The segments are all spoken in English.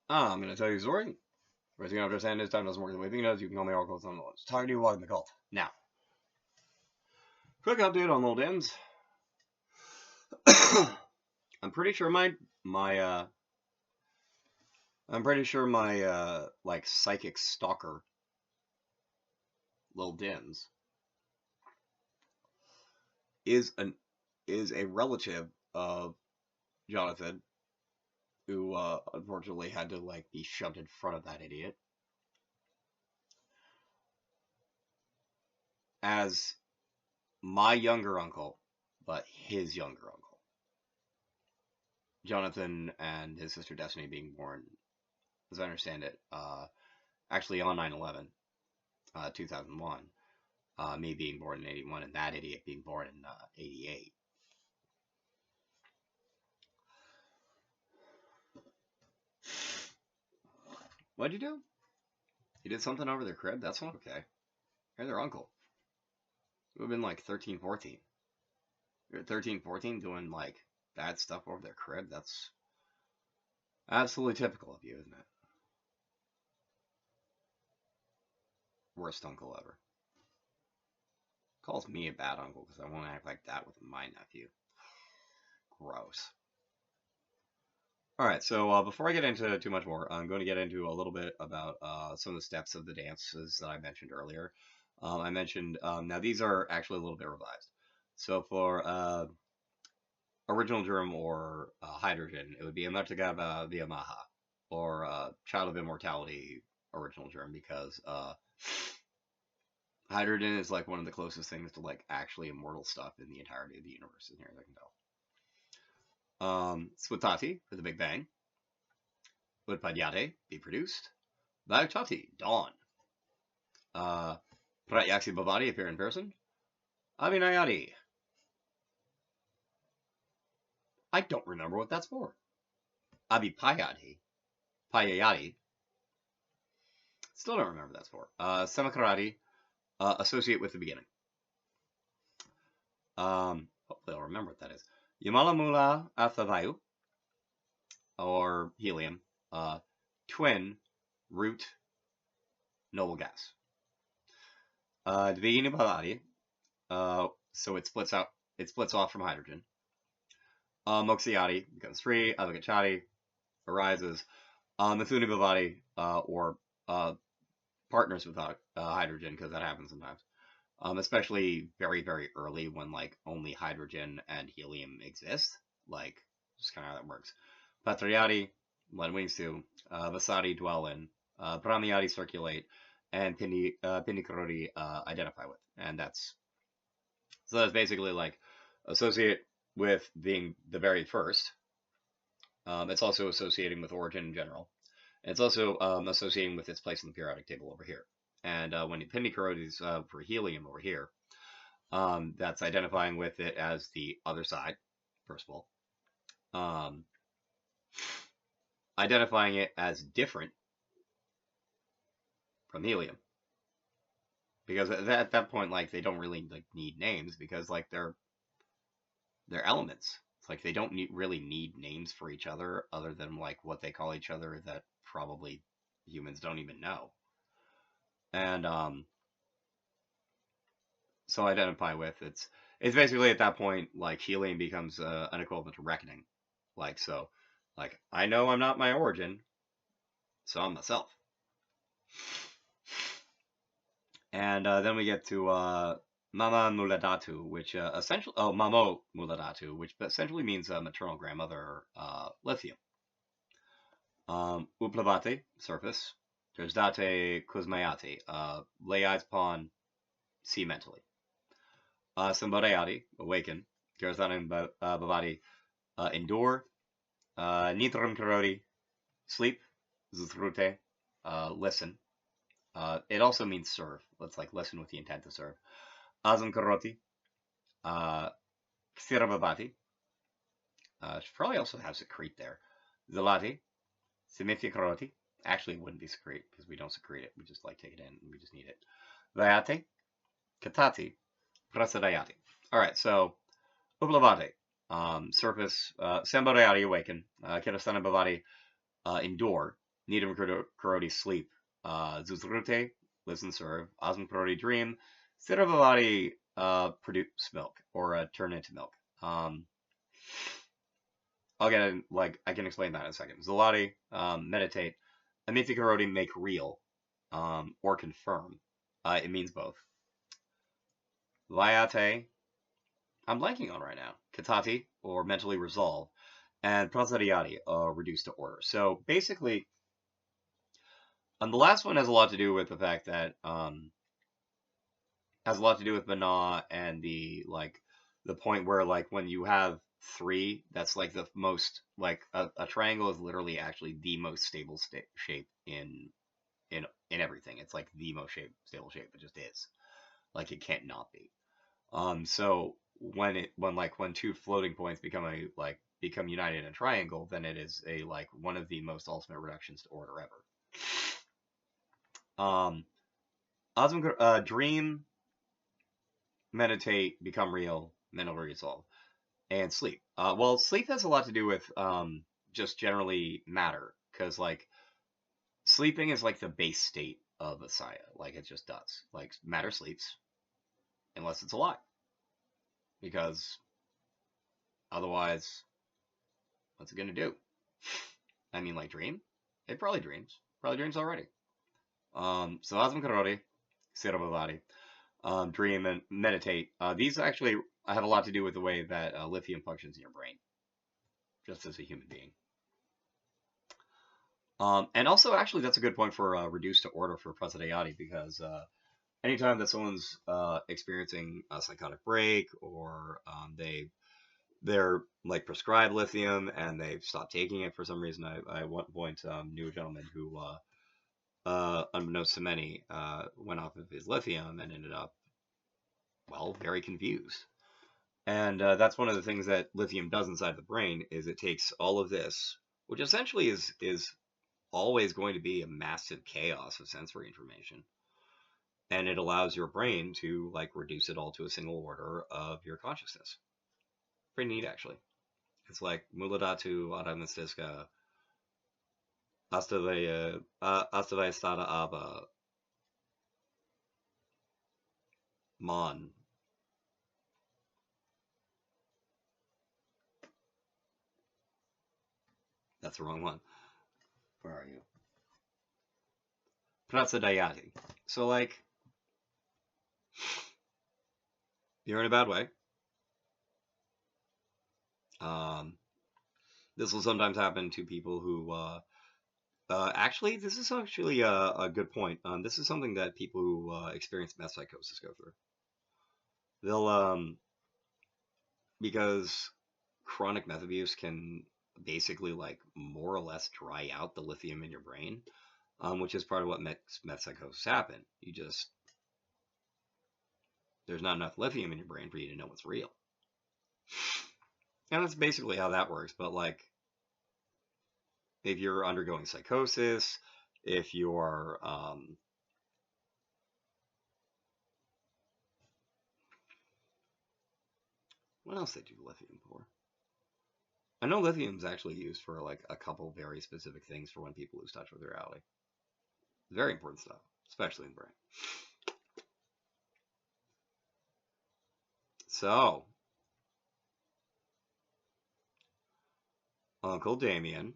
I'm going to tell you a story. First thing you have to understand is time doesn't work the way you think it does. You can call me Oracle. It's tired of you walking the cult. Now, quick update on old ends. I'm pretty sure my I'm pretty sure my like psychic stalker, Lil Dims, is a relative of Jonathan, who unfortunately had to like be shoved in front of that idiot as my younger uncle, but his younger uncle. Jonathan and his sister Destiny being born, as I understand it, actually on 9/11, 2001. Me being born in 81 and that idiot being born in 88. What'd you do? You did something over their crib? That's not okay. You're their uncle. It would have been like 13, 14. You're 13, 14 doing like bad stuff over their crib? That's absolutely typical of you, isn't it? Worst uncle ever. Calls me a bad uncle because I won't act like that with my nephew. Gross. Alright, so before I get into too much more, I'm going to get into a little bit about some of the steps of the dances that I mentioned earlier. I mentioned, now these are actually a little bit revised. So for original germ or hydrogen, it would be Amartagaba via Maha, or Child of Immortality original germ, because hydrogen is like one of the closest things to like actually immortal stuff in the entirety of the universe, as near as I can tell. Swatati for the Big Bang. Utpadyate, be produced. Vaitati, dawn. Pratyaksi Bhavati, appear in person. Abhinayati. I don't remember what that's for. Abhipayati. Payayati. Still don't remember what that's for. Samakarati, associate with the beginning. Hopefully I'll remember what that is. Yamalamula Athavayu, or helium. Twin, root, noble gas. Dvigini Bhavati, so it splits off from hydrogen. Moksayati becomes free. Avagachati arises. Mithuni Bhavati, or partners with hydrogen, because that happens sometimes. Especially very, very early when like only hydrogen and helium exist. Like, just kind of how that works. Patriyati, lend wings to. Vasari, dwell in. Pramiyati, circulate. And Pindikaroti, identify with. And that's basically like associate with being the very first. It's also associating with origin in general. It's also associating with its place in the periodic table over here. And when Pindikaroti is for helium over here, that's identifying with it as the other side, first of all. Identifying it as different from helium. Because at that point, like, they don't really like need names, because like they're elements. It's like they don't really need names for each other than like what they call each other that probably humans don't even know. And so identify with, it's basically at that point like helium becomes an equivalent to reckoning. Like, so like I know I'm not my origin, so I'm myself. And then we get to Mama Muladatu, which essentially, Mamo Muladatu, which essentially means maternal grandmother, lithium. Uplavate, surface. Date Kuzmayati, lay eyes upon, see mentally. Sambarayati, awaken. Garzanam Bhavati, endure. Nitram Karoti, sleep. Zuthrute, listen. It also means serve. Let's like listen with the intent to serve. Azam Karoti, Ksirabhavati. She probably also has secrete there. Zalati, Simithya Karoti. Actually, it wouldn't be secrete because we don't secrete it. We just like take it in and we just need it. Vayate, Katati, Prasadayati. Alright, so Uplavate, surface, Sambarayati, awaken. Kirasana Bhavati, endure. Needham Karoti sleep. Zuzrute lives and serve. Osm Karoti dream. Siravavati produce milk or turn into milk. I'll get in, like I can explain that in a second. Zulati meditate. Amithi Karoti make real or confirm. It means both. Vayate, I'm blanking on right now. Katati, or mentally resolve. And Prasaryati, reduced to order. So basically, the last one has a lot to do with the fact that has a lot to do with Mana and the point where like when you have three, that's like the most like a triangle is literally actually the most stable shape in everything. It's like the most stable shape. It just is. Like it can't not be. So when two floating points become united in a triangle, then it is a like one of the most ultimate reductions to order ever. Dream, meditate, become real, mental resolve, and sleep. Well, sleep has a lot to do with just generally matter, because like sleeping is like the base state of a saya. Like it just does. Like matter sleeps unless it's alive, because otherwise, what's it gonna do? I mean, like dream? It probably dreams. Probably dreams already. So Asam Karori, Sirabhavati, dream and meditate. These actually have a lot to do with the way that lithium functions in your brain, just as a human being. And also, actually, that's a good point for reduced to order for Prasadayati, because anytime that someone's experiencing a psychotic break, or they're like prescribed lithium and they've stopped taking it for some reason. I at one point knew a gentleman who, unbeknownst to many, went off of his lithium and ended up, well, very confused. And that's one of the things that lithium does inside the brain, is it takes all of this, which essentially is always going to be a massive chaos of sensory information, and it allows your brain to like reduce it all to a single order of your consciousness. Pretty neat, actually. It's like Muladatu Adamistiska Astavaya Stada Abba Mon. That's the wrong one. Where are you? Pratsadayati. So like you're in a bad way. This will sometimes happen to people who actually, this is actually a good point. This is something that people who experience meth psychosis go through. They'll because chronic meth abuse can basically like more or less dry out the lithium in your brain, which is part of what makes meth psychosis happen. There's not enough lithium in your brain for you to know what's real. And that's basically how that works. But like, if you're undergoing psychosis, if you're what else they do lithium for? I know lithium's actually used for like a couple very specific things for when people lose touch with reality. Very important stuff, especially in the brain. So, Uncle Damien,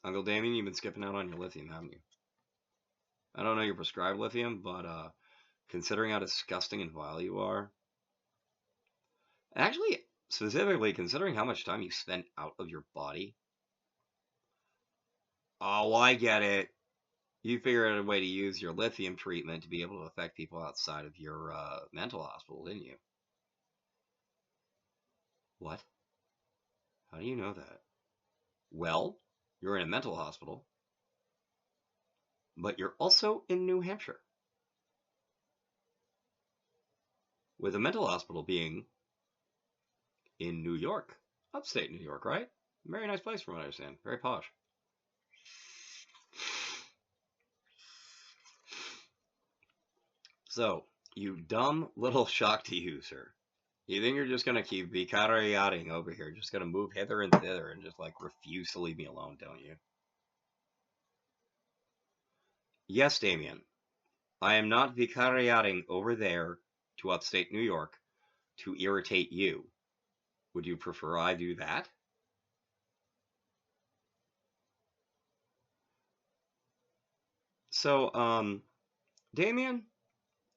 you've been skipping out on your lithium, haven't you? I don't know your prescribed lithium, but considering how disgusting and vile you are, actually, specifically considering how much time you spent out of your body. Oh, I get it. You figured out a way to use your lithium treatment to be able to affect people outside of your mental hospital, didn't you? What? How do you know that? Well, you're in a mental hospital, but you're also in New Hampshire, with a mental hospital being in New York, upstate New York, right? Very nice place from what I understand. Very posh. So, you dumb little Shakti user. You think you're just gonna keep vicariating over here, just gonna move hither and thither and just like refuse to leave me alone, don't you? Yes, Damien. I am not vicariating over there to upstate New York to irritate you. Would you prefer I do that? So, Damien,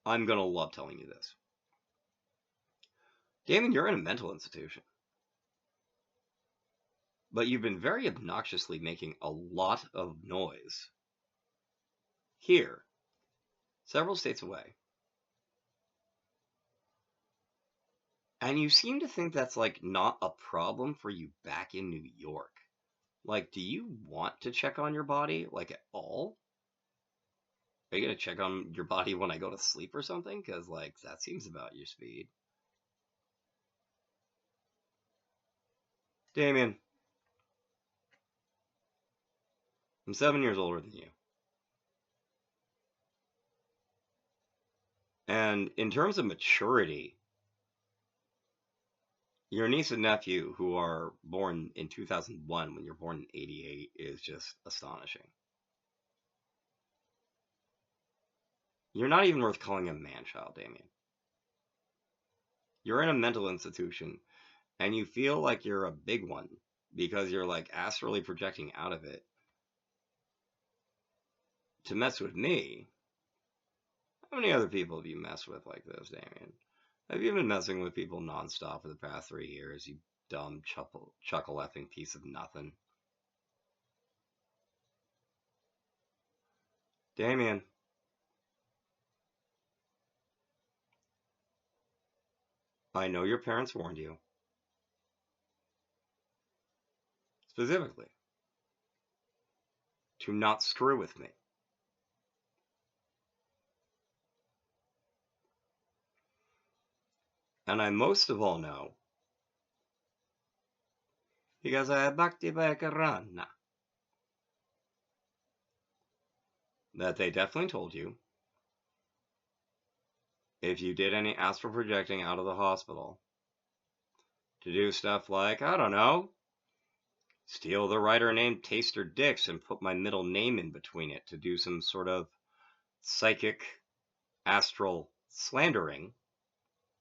I'm gonna love telling you this. Damien, you're in a mental institution, but you've been very obnoxiously making a lot of noise here, several states away. And you seem to think that's like not a problem for you back in New York. Like, do you want to check on your body, like at all? Are you gonna check on your body when I go to sleep or something? Because, like, that seems about your speed. Damien, I'm 7 years older than you. And in terms of maturity, your niece and nephew, who are born in 2001 when you're born in 88, is just astonishing. You're not even worth calling a man-child, Damien. You're in a mental institution, and you feel like you're a big one because you're like astrally projecting out of it to mess with me. How many other people have you messed with like this, Damien? Have you been messing with people nonstop for the past 3 years, you dumb chuckle-effing piece of nothing? Damien, I know your parents warned you, specifically, to not screw with me. And I most of all know because I bakti bakarana that they definitely told you if you did any astral projecting out of the hospital to do stuff like, I don't know, steal the writer named Taster Dix and put my middle name in between it to do some sort of psychic astral slandering,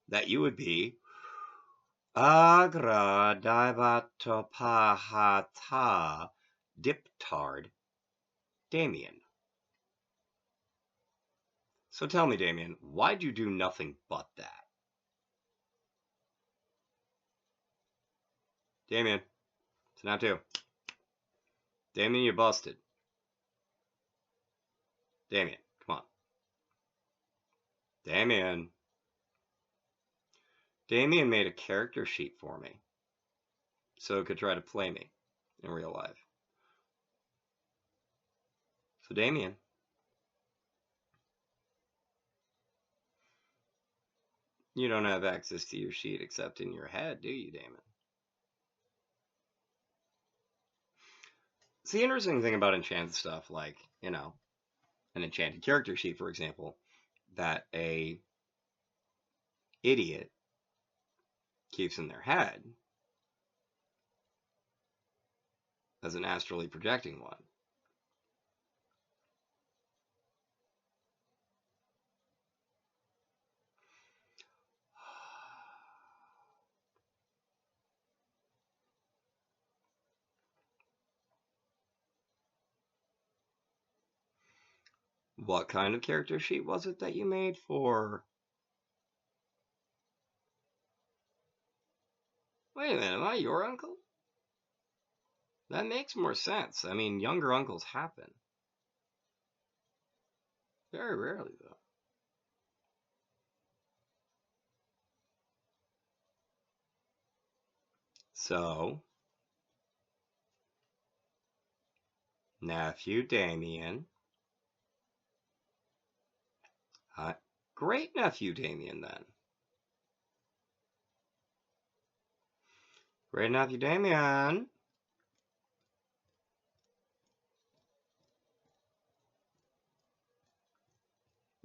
that you would be Agra Divatopahata Diptard Damien. So tell me, Damien, why'd you do nothing but that? Damien, it's now two. Damien, you busted. Damien, come on. Damien. Damien made a character sheet for me so it could try to play me in real life. So, Damien, you don't have access to your sheet except in your head, do you, Damien? It's the interesting thing about enchanted stuff, like, you know, an enchanted character sheet, for example, that a idiot keeps in their head as an astrally projecting one. What kind of character sheet was it that you made for... Wait a minute, am I your uncle? That makes more sense. I mean, younger uncles happen. Very rarely, though. So, nephew Damien. Great nephew Damien, then. Great nephew Damien.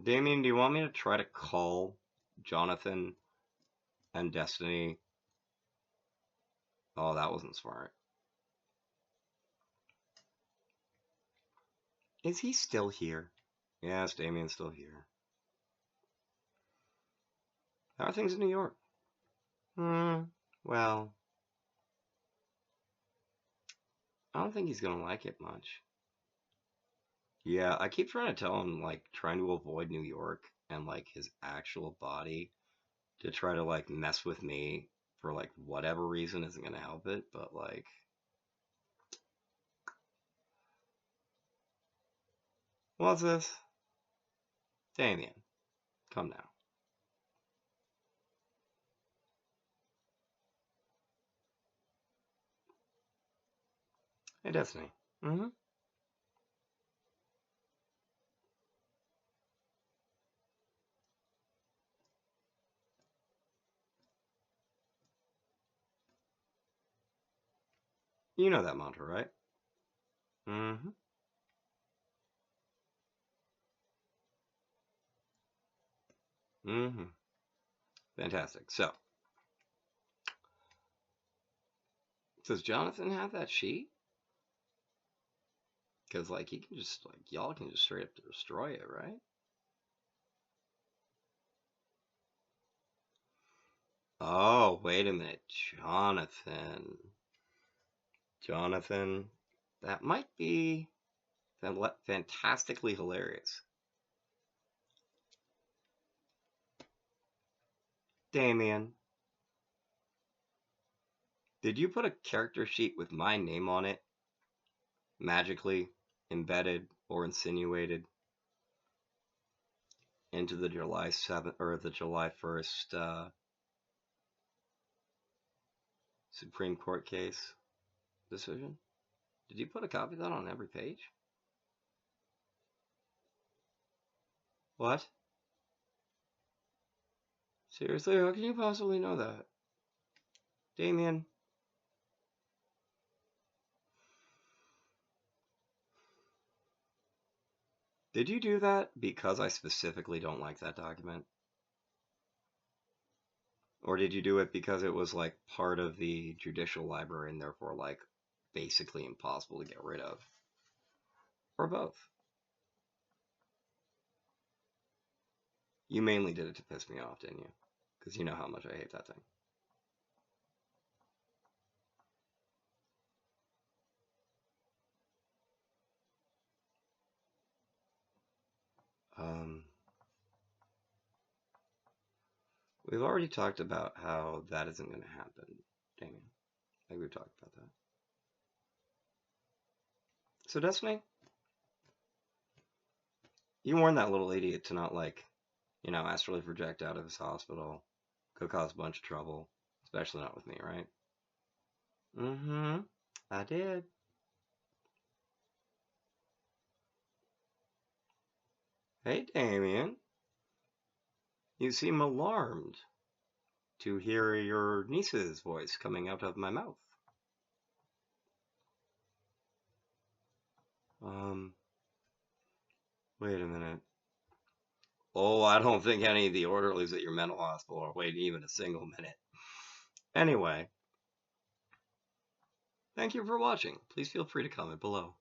Damien, do you want me to try to call Jonathan And Destiny. Oh, that wasn't smart. Is he still here? Yes, Damien's still here. How are things in New York? Well, I don't think he's gonna like it much. Yeah, I keep trying to tell him, like, trying to avoid New York and, like, his actual body to try to, like, mess with me for, like, whatever reason isn't gonna help it, but, like, what's this? Damien, come now. Hey, Destiny. Mm-hmm. You know that mantra, right? Mm-hmm. Mm-hmm. Fantastic. So, does Jonathan have that sheet? Because, like, he can just, like, y'all can just straight up destroy it, right? Oh, wait a minute. Jonathan. Jonathan. That might be fantastically hilarious. Damien, did you put a character sheet with my name on it, magically embedded or insinuated into the July 7th or the July 1st Supreme Court case decision? Did you put a copy of that on every page? What? Seriously, how can you possibly know that? Damien? Did you do that because I specifically don't like that document? Or did you do it because it was like part of the judicial library and therefore like basically impossible to get rid of? Or both? You mainly did it to piss me off, didn't you? Because you know how much I hate that thing. Um, we've already talked about how that isn't going to happen, Damien. I think we've talked about that. So, Destiny, you warned that little idiot to not, like, astrally project out of his hospital, go cause a bunch of trouble, especially not with me, right? Mm-hmm. I did. Hey, Damien. You seem alarmed to hear your niece's voice coming out of my mouth. Um, wait a minute. Oh, I don't think any of the orderlies at your mental hospital are waiting even a single minute. Anyway, thank you for watching. Please feel free to comment below.